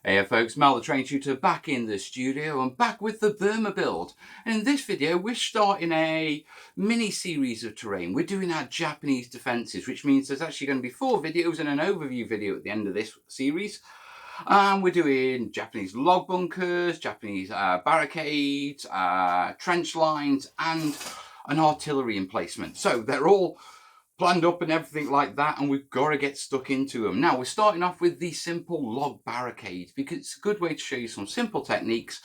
Hey folks, Mel the Train Tutor back in the studio and back with the Burma build. And in this video we're starting a mini series of terrain. We're doing our Japanese defences, which means there's actually going to be 4 videos and an overview video at the end of this series. And we're doing Japanese log bunkers, Japanese barricades, trench lines and an artillery emplacement. So they're all planned up and everything like that, and we've got to get stuck into them. Now we're starting off with the simple log barricades because it's a good way to show you some simple techniques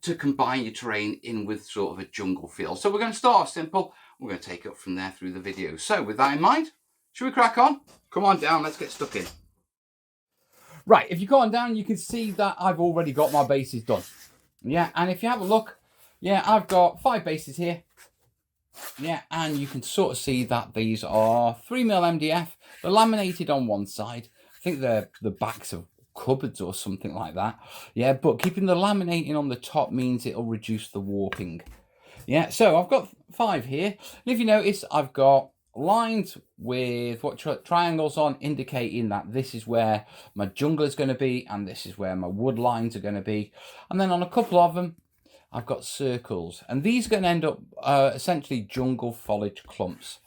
to combine your terrain in with sort of a jungle feel. So we're going to start off simple. We're going to take it up from there through the video. So with that in mind, should we crack on? Come on down, let's get stuck in. Right, if you go on down, you can see that I've already got my bases done. Yeah, and if you have a look, yeah, I've got 5 bases here. Yeah, and you can sort of see that these are 3mm MDF. They're laminated on one side. I think they're the backs of cupboards or something like that. Yeah, but keeping the laminating on the top means it'll reduce the warping. Yeah, so I've got 5 here. And if you notice, I've got lines with what triangles on, indicating that this is where my jungle is going to be and this is where my wood lines are going to be. And then on a couple of them, I've got circles, and these are going to end up essentially jungle foliage clumps,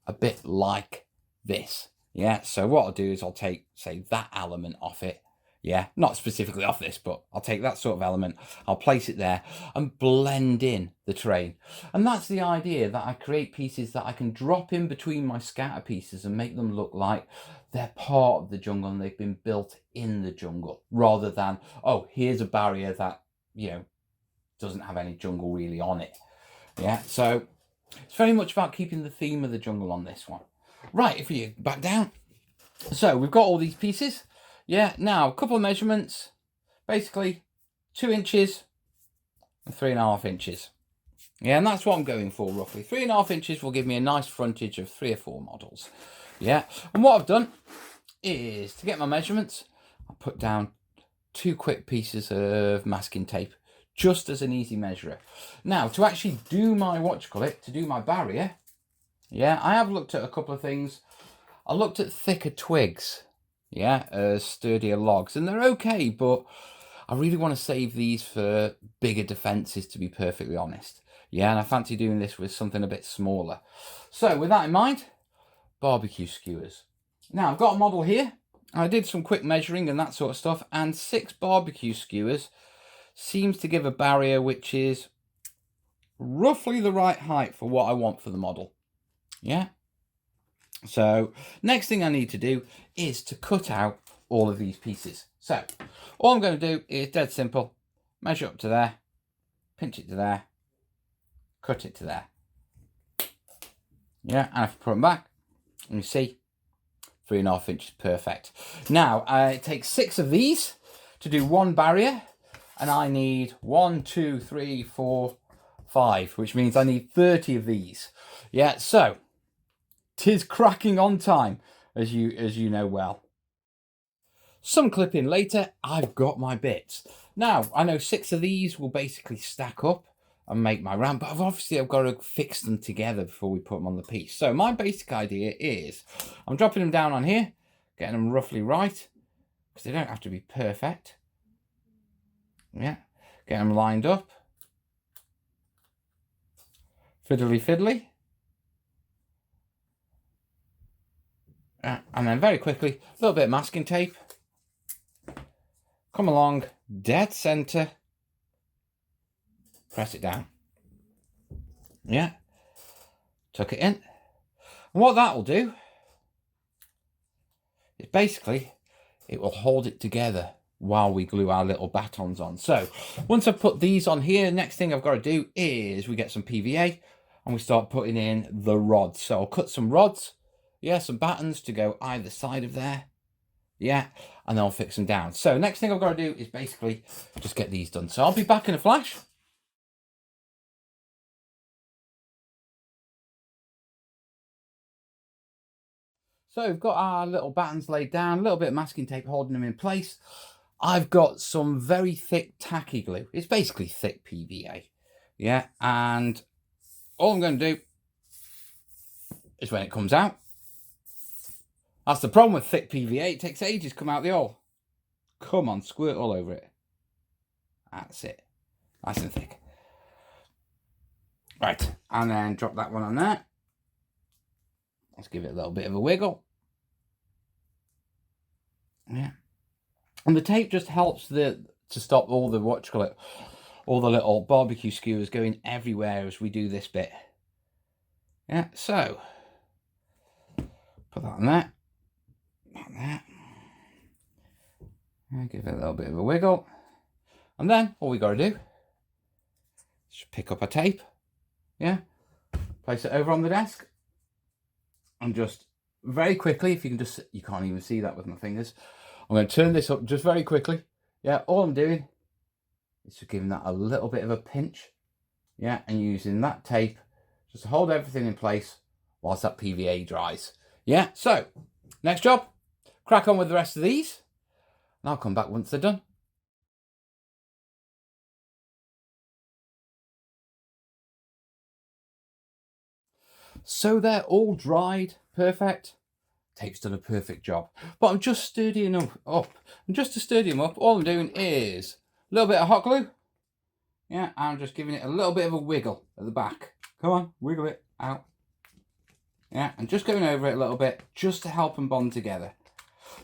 a bit like this. Yeah, so what I'll do is I'll take, say, that element off it. Yeah, not specifically off this, but I'll take that sort of element, I'll place it there and blend in the terrain. And that's the idea, that I create pieces that I can drop in between my scatter pieces and make them look like they're part of the jungle and they've been built in the jungle, rather than, oh, here's a barrier that, you know, doesn't have any jungle really on it. Yeah, so it's very much about keeping the theme of the jungle on this one. Right, if you back down, so we've got all these pieces. Yeah, now a couple of measurements, basically 2 inches and 3.5 inches. Yeah, and that's what I'm going for roughly. 3.5 inches will give me a nice frontage of 3 or 4 models. Yeah, and what I've done is, to get my measurements, I put down 2 quick pieces of masking tape, just as an easy measurer. Now, to actually do my, to do my barrier, yeah, I have looked at a couple of things. I looked at thicker twigs, yeah, sturdier logs, and they're okay, but I really want to save these for bigger defences, to be perfectly honest. Yeah, and I fancy doing this with something a bit smaller. So, with that in mind, barbecue skewers. Now, I've got a model here. I did some quick measuring and that sort of stuff, and 6 barbecue skewers seems to give a barrier which is roughly the right height for what I want for the model. Yeah. So next thing I need to do is to cut out all of these pieces. So all I'm going to do is dead simple. Measure up to there, pinch it to there, cut it to there. Yeah, and if you put them back, and you see 3.5 inches, perfect. Now it takes 6 of these to do one barrier. And I need 1, 2, 3, 4, 5, which means I need 30 of these. Yeah, so 'tis cracking on time, as you know well. Some clipping later, I've got my bits. Now, I know 6 of these will basically stack up and make my ramp, but obviously I've got to fix them together before we put them on the piece. So my basic idea is, I'm dropping them down on here, getting them roughly right, because they don't have to be perfect. Yeah, get them lined up. Fiddly fiddly. And then very quickly, a little bit of masking tape. Come along, dead center. Press it down. Yeah. Tuck it in. And what that will do is basically, it will hold it together while we glue our little batons on. So once I've put these on here, next thing I've got to do is we get some PVA and we start putting in the rods. So I'll cut some rods, yeah, some battens to go either side of there, yeah, and then I'll fix them down. So next thing I've got to do is basically just get these done. So I'll be back in a flash. So we've got our little battens laid down, a little bit of masking tape holding them in place. I've got some very thick tacky glue. It's basically thick PVA. Yeah, and all I'm going to do is when it comes out, that's the problem with thick PVA, it takes ages to come out the hole. Come on, squirt all over it. That's it. Nice and thick. Right, and then drop that one on there. Let's give it a little bit of a wiggle. Yeah. And the tape just helps to stop all the, all the little barbecue skewers going everywhere as we do this bit. Yeah, so put that on there. On there. And give it a little bit of a wiggle. And then all we got to do is pick up a tape. Yeah. Place it over on the desk. And just very quickly, if you can just, you can't even see that with my fingers. I'm going to turn this up just very quickly. Yeah, all I'm doing is just giving that a little bit of a pinch. Yeah, and using that tape just to hold everything in place whilst that PVA dries. Yeah, so next job, crack on with the rest of these. And I'll come back once they're done. So they're all dried, perfect. Tape's done a perfect job. But I'm just sturdying them up. And just to sturdy them up, all I'm doing is a little bit of hot glue. Yeah, I'm just giving it a little bit of a wiggle at the back. Come on, wiggle it out. Yeah, and just going over it a little bit just to help them bond together.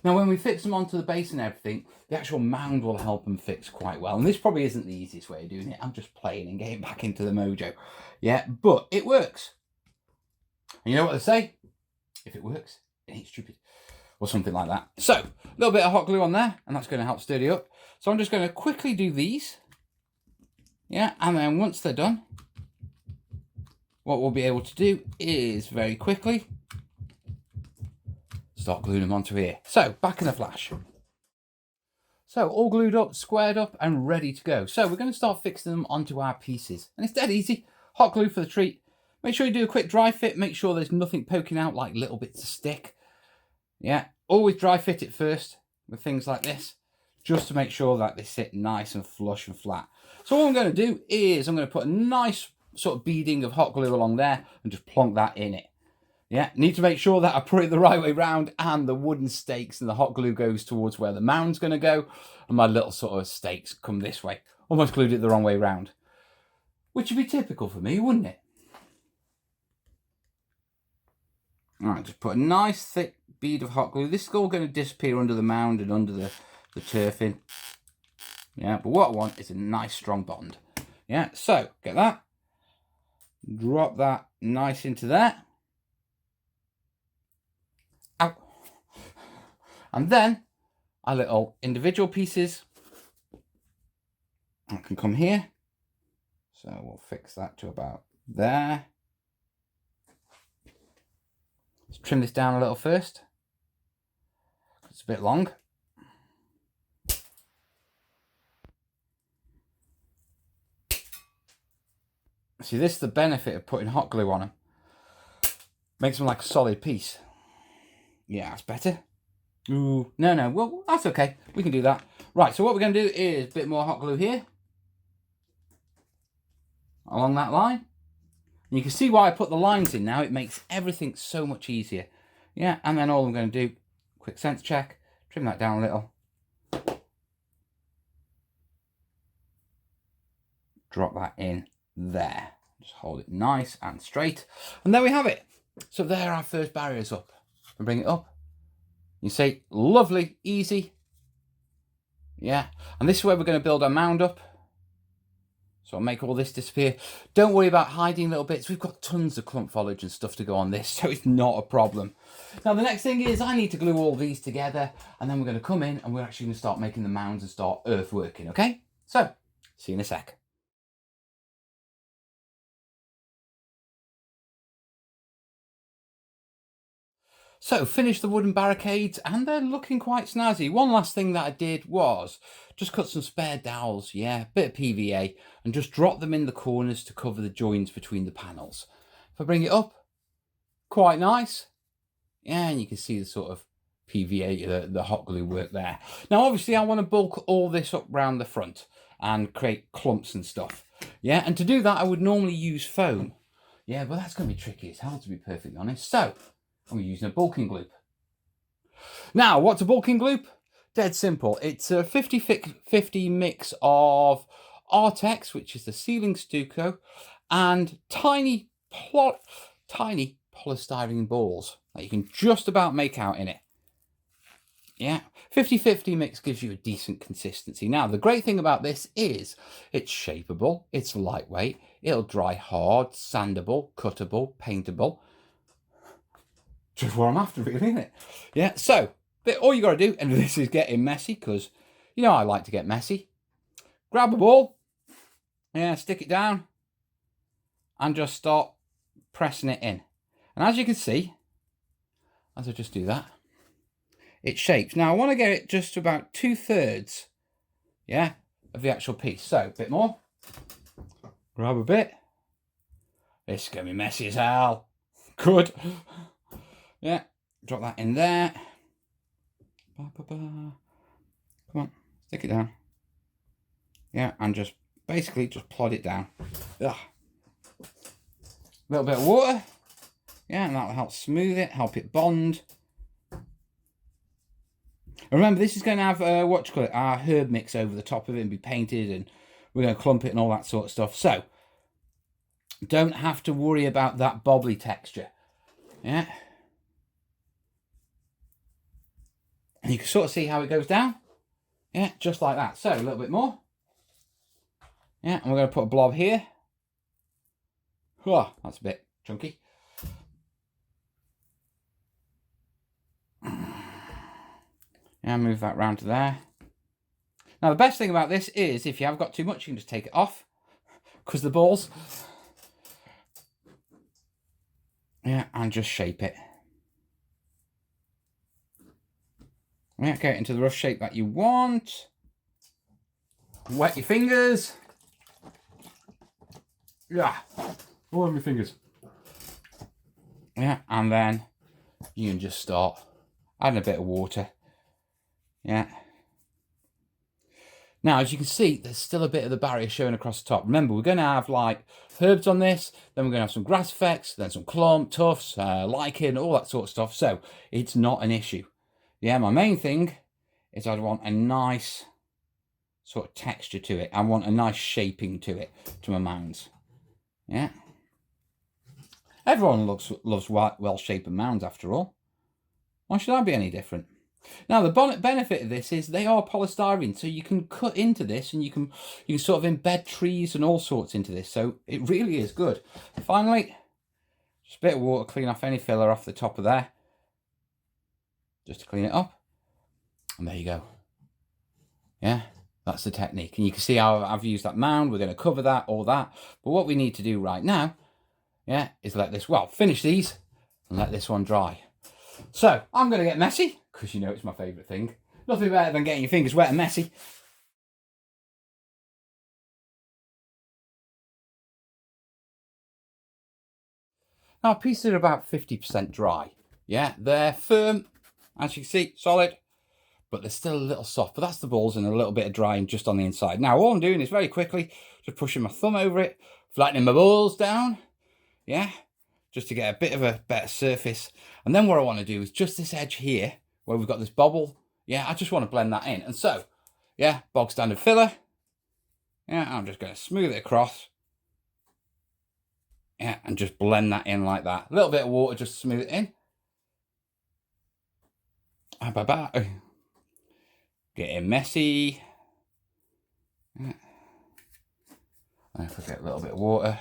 Now, when we fix them onto the base and everything, the actual mound will help them fix quite well. And this probably isn't the easiest way of doing it. I'm just playing and getting back into the mojo. Yeah, but it works. And you know what they say? If it works, it ain't stupid. Or something like that. So, a little bit of hot glue on there, and that's going to help sturdy up. So I'm just going to quickly do these. Yeah, and then once they're done, what we'll be able to do is very quickly start gluing them onto here. So, back in a flash. So, all glued up, squared up, and ready to go. So, we're going to start fixing them onto our pieces. And it's dead easy. Hot glue for the treat. Make sure you do a quick dry fit. Make sure there's nothing poking out like little bits of stick. Yeah, always dry fit it first with things like this, just to make sure that they sit nice and flush and flat. So what I'm going to do is I'm going to put a nice sort of beading of hot glue along there and just plonk that in it. Yeah, need to make sure that I put it the right way round and the wooden stakes and the hot glue goes towards where the mound's going to go and my little sort of stakes come this way. Almost glued it the wrong way round, which would be typical for me, wouldn't it? All right, just put a nice thick bead of hot glue. This is all going to disappear under the mound and under the turfing. Yeah, but what I want is a nice strong bond. Yeah, so get that. Drop that nice into there. Ow. And then our little individual pieces. I can come here. So we'll fix that to about there. Let's trim this down a little first. It's a bit long. See, this is the benefit of putting hot glue on them. Makes them like a solid piece. Yeah, that's better. Ooh, no, well, that's okay. We can do that. Right, so what we're going to do is a bit more hot glue here. Along that line. And you can see why I put the lines in now. It makes everything so much easier. Yeah, and then all I'm going to do, quick sense check, trim that down a little. Drop that in there. Just hold it nice and straight. And there we have it. So there our first barriers up. And bring it up. You see, lovely, easy. Yeah, and this is where we're going to build our mound up. So I'll make all this disappear. Don't worry about hiding little bits. We've got tons of clump foliage and stuff to go on this, so it's not a problem. Now the next thing is I need to glue all these together, and then we're going to come in and we're actually going to start making the mounds and start earthworking, okay? So, see you in a sec. So, finished the wooden barricades, and they're looking quite snazzy. One last thing that I did was just cut some spare dowels, yeah, bit of PVA, and just drop them in the corners to cover the joins between the panels. If I bring it up, quite nice. Yeah, and you can see the sort of PVA, the hot glue work there. Now, obviously, I want to bulk all this up round the front and create clumps and stuff. Yeah, and to do that, I would normally use foam. Yeah, but that's going to be tricky as hell, to be perfectly honest. So, I'm using a bulking gloop. Now, what's a bulking gloop? dead simple. It's a 50-50 mix of Artex, which is the ceiling stucco, and tiny polystyrene balls that you can just about make out in it. Yeah, 50-50 mix gives you a decent consistency. Now, the great thing about this is it's shapeable, it's lightweight, it'll dry hard, sandable, cuttable, paintable. Just what I'm after, really, isn't it? Yeah, so all you got to do, and this is getting messy because, you know, I like to get messy. Grab a ball, yeah, stick it down, and just start pressing it in. And as you can see, as I just do that, it shapes. Now, I want to get it just to about 2/3, yeah, of the actual piece. So, a bit more. Grab a bit. This is going to be messy as hell. Good. Yeah, drop that in there. Come on, stick it down. Yeah, and just basically just plod it down. Ugh. A little bit of water. Yeah, and that'll help smooth it, help it bond. Remember, this is going to have our herb mix over the top of it and be painted, and we're going to clump it and all that sort of stuff. So, don't have to worry about that bobbly texture. Yeah. And you can sort of see how it goes down. Yeah, just like that. So, a little bit more. Yeah, and we're going to put a blob here. Oh, that's a bit chunky. And move that round to there. Now, the best thing about this is if you have got too much, you can just take it off because the balls. Yeah, and just shape it. Yeah, get it into the rough shape that you want. Wet your fingers. Yeah, all of your fingers. Yeah, and then you can just start adding a bit of water. Yeah. Now, as you can see, there's still a bit of the barrier showing across the top. Remember, we're going to have like herbs on this, then we're going to have some grass effects, then some clump, tufts, lichen, all that sort of stuff. So it's not an issue. Yeah, my main thing is I want a nice sort of texture to it. I want a nice shaping to it, to my mounds. Yeah. Everyone loves well-shaped mounds after all. Why should I be any different? Now, the benefit of this is they are polystyrene, so you can cut into this and you can sort of embed trees and all sorts into this. So it really is good. Finally, just a bit of water, clean off any filler off the top of there. Just to clean it up. And there you go. Yeah, that's the technique. And you can see how I've used that mound. We're going to cover that, all that. But what we need to do right now, yeah, is let this, well, finish these and let this one dry. So, I'm going to get messy, because you know it's my favourite thing. Nothing better than getting your fingers wet and messy. Now, our pieces are about 50% dry. Yeah, they're firm, as you can see, solid, but they're still a little soft. But that's the balls and a little bit of drying just on the inside. Now, all I'm doing is very quickly, just pushing my thumb over it, flattening my balls down. Yeah, just to get a bit of a better surface. And then what I want to do is just this edge here, where we've got this bobble. Yeah, I just want to blend that in. And so, yeah, bog standard filler. Yeah, I'm just going to smooth it across. Yeah, and just blend that in like that. A little bit of water just to smooth it in. Getting messy. Yeah. And if I get a little bit of water,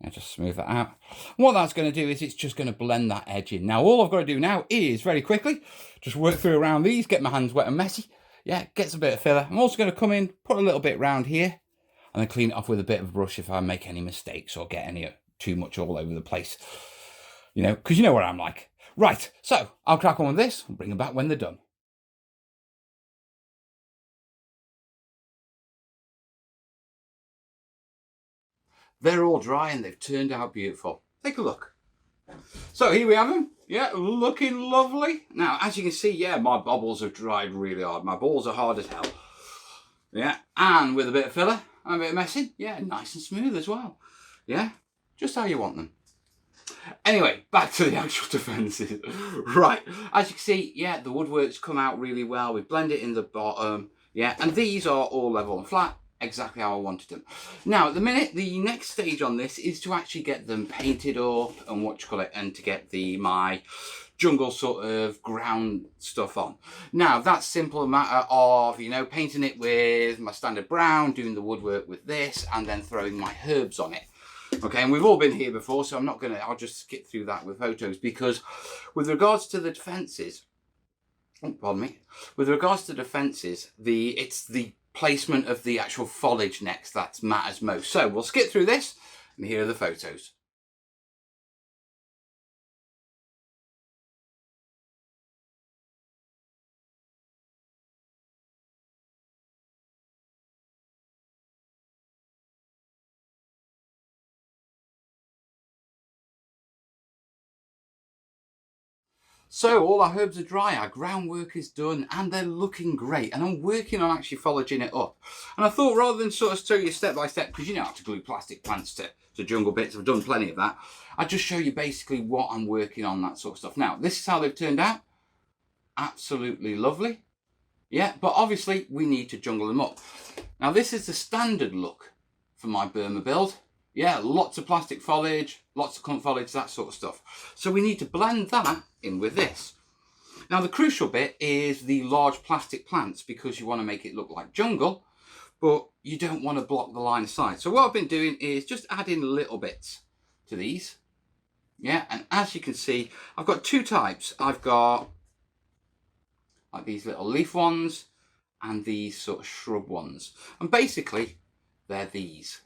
and just smooth that out. What that's going to do is it's just going to blend that edge in. Now, all I've got to do now is very quickly just work through around these, get my hands wet and messy. Yeah, get some bit of filler. I'm also going to come in, put a little bit round here, and then clean it off with a bit of a brush if I make any mistakes or get any too much all over the place. You know, because you know what I'm like. Right, so I'll crack on with this and bring them back when they're done. They're all dry and they've turned out beautiful. Take a look. So here we have them. Yeah, looking lovely. Now, as you can see, yeah, my bubbles have dried really hard. My balls are hard as hell. Yeah, and with a bit of filler and a bit of messing, yeah, nice and smooth as well. Yeah, just how you want them. Anyway, back to the actual defences. Right, as you can see, yeah, the woodwork's come out really well. We blend it in the bottom, yeah, and these are all level and flat, exactly how I wanted them. Now, at the minute, the next stage on this is to actually get them painted up and what you call it, and to get my jungle sort of ground stuff on. Now, that's simple a matter of, you know, painting it with my standard brown, doing the woodwork with this, and then throwing my herbs on it. Okay, and we've all been here before, so I'll just skip through that with photos, because with regards to the defences, oh, pardon me, with regards to defences, it's the placement of the actual foliage next that matters most. So we'll skip through this, and here are the photos. So all our herbs are dry, our groundwork is done, and they're looking great. And I'm working on actually foliaging it up. And I thought, rather than sort of show you step by step, because you know how to glue plastic plants to jungle bits, I've done plenty of that. I'd just show you basically what I'm working on, that sort of stuff. Now, this is how they've turned out. Absolutely lovely. Yeah, but obviously we need to jungle them up. Now, this is the standard look for my Burma build. Yeah, lots of plastic foliage, lots of clump foliage, that sort of stuff. So we need to blend that in with this. Now, the crucial bit is the large plastic plants, because you want to make it look like jungle, but you don't want to block the line of sight. So what I've been doing is just adding little bits to these. Yeah, and as you can see, I've got two types. I've got like these little leaf ones and these sort of shrub ones. And basically, they're these.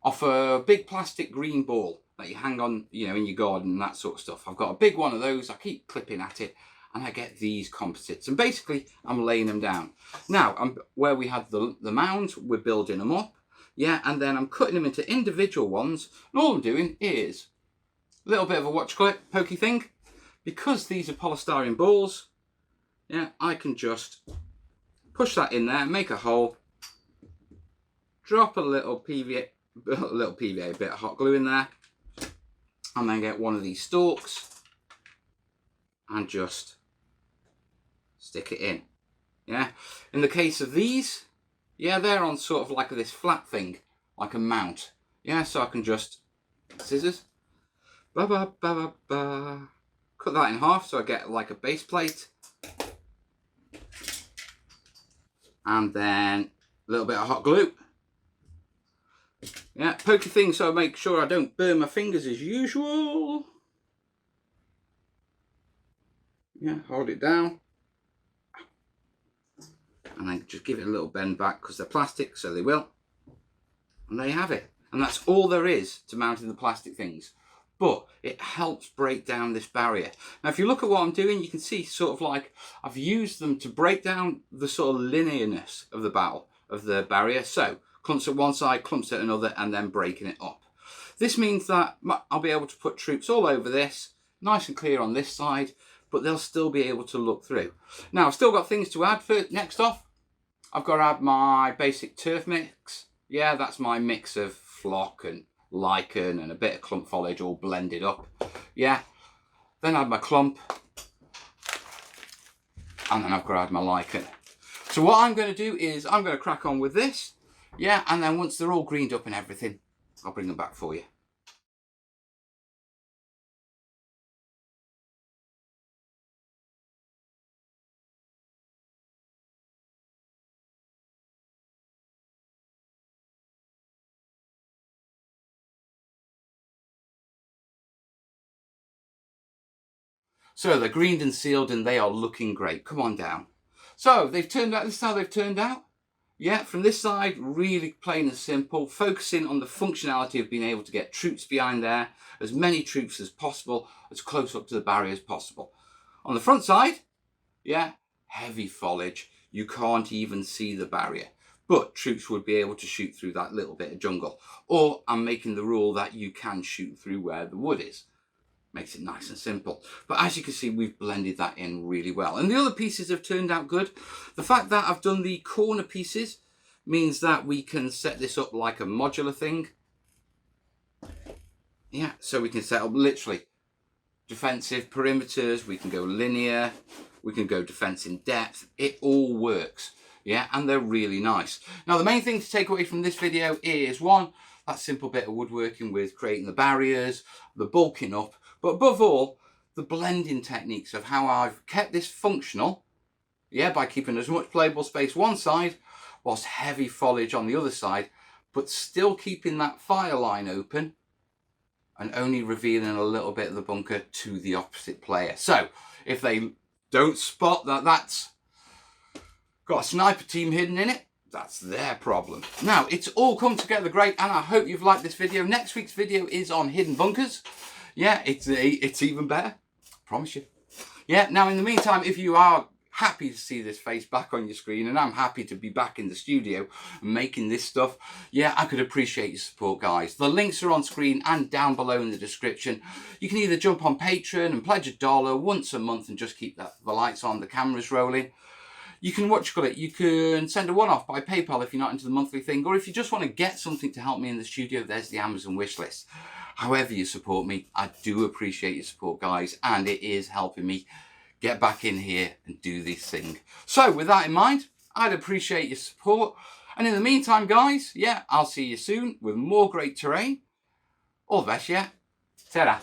Off a big plastic green ball that you hang on, you know, in your garden and that sort of stuff. I've got a big one of those. I keep clipping at it and I get these composites. And basically, I'm laying them down. Now, where we had the mounds, we're building them up. Yeah, and then I'm cutting them into individual ones. And all I'm doing is a little bit of a watch clip, pokey thing. Because these are polystyrene balls, yeah, I can just push that in there, make a hole, drop a little PVA bit of hot glue in there, and then get one of these stalks and just stick it in. Yeah, in the case of these, yeah, they're on sort of like this flat thing, like a mount. Yeah, so I can just scissors, cut that in half so I get like a base plate, and then a little bit of hot glue. Yeah, pokey thing so I make sure I don't burn my fingers as usual. Yeah, hold it down. And then just give it a little bend back, because they're plastic, so they will. And there you have it. And that's all there is to mounting the plastic things. But it helps break down this barrier. Now, if you look at what I'm doing, you can see sort of like I've used them to break down the sort of linearness of the barrier. So clumps at one side, clumps at another, and then breaking it up. This means that I'll be able to put troops all over this, nice and clear on this side, but they'll still be able to look through. Now, I've still got things to add. Next off, I've got to add my basic turf mix. Yeah, that's my mix of flock and lichen and a bit of clump foliage all blended up. Yeah, then I add my clump, and then I've got to add my lichen. So what I'm going to do is I'm going to crack on with this. Yeah, and then once they're all greened up and everything, I'll bring them back for you. So they're greened and sealed and they are looking great. Come on down. So they've turned out, this is how they've turned out. Yeah, from this side, really plain and simple, focusing on the functionality of being able to get troops behind there, as many troops as possible, as close up to the barrier as possible. On the front side, yeah, heavy foliage. You can't even see the barrier, but troops would be able to shoot through that little bit of jungle. Or I'm making the rule that you can shoot through where the wood is. Makes it nice and simple. But as you can see, we've blended that in really well. And the other pieces have turned out good. The fact that I've done the corner pieces means that we can set this up like a modular thing. Yeah, so we can set up literally defensive perimeters, we can go linear, we can go defense in depth. It all works. Yeah, and they're really nice. Now, the main thing to take away from this video is, one, that simple bit of woodworking with creating the barriers, the bulking up, but above all, the blending techniques of how I've kept this functional, yeah, by keeping as much playable space one side, whilst heavy foliage on the other side, but still keeping that fire line open and only revealing a little bit of the bunker to the opposite player. So, if they don't spot that that's got a sniper team hidden in it, that's their problem. Now, it's all come together great, and I hope you've liked this video. Next week's video is on hidden bunkers. Yeah, it's even better. Promise you. Yeah, now in the meantime, if you are happy to see this face back on your screen, and I'm happy to be back in the studio making this stuff, yeah, I could appreciate your support, guys. The links are on screen and down below in the description. You can either jump on Patreon and pledge $1 once a month and just keep the lights on, the cameras rolling. You can you can send a one-off by PayPal if you're not into the monthly thing, or if you just want to get something to help me in the studio, there's the Amazon wish list. However you support me, I do appreciate your support, guys, and it is helping me get back in here and do this thing. So with that in mind, I'd appreciate your support. And in the meantime, guys, yeah, I'll see you soon with more great terrain. All the best, yeah. Ta-da.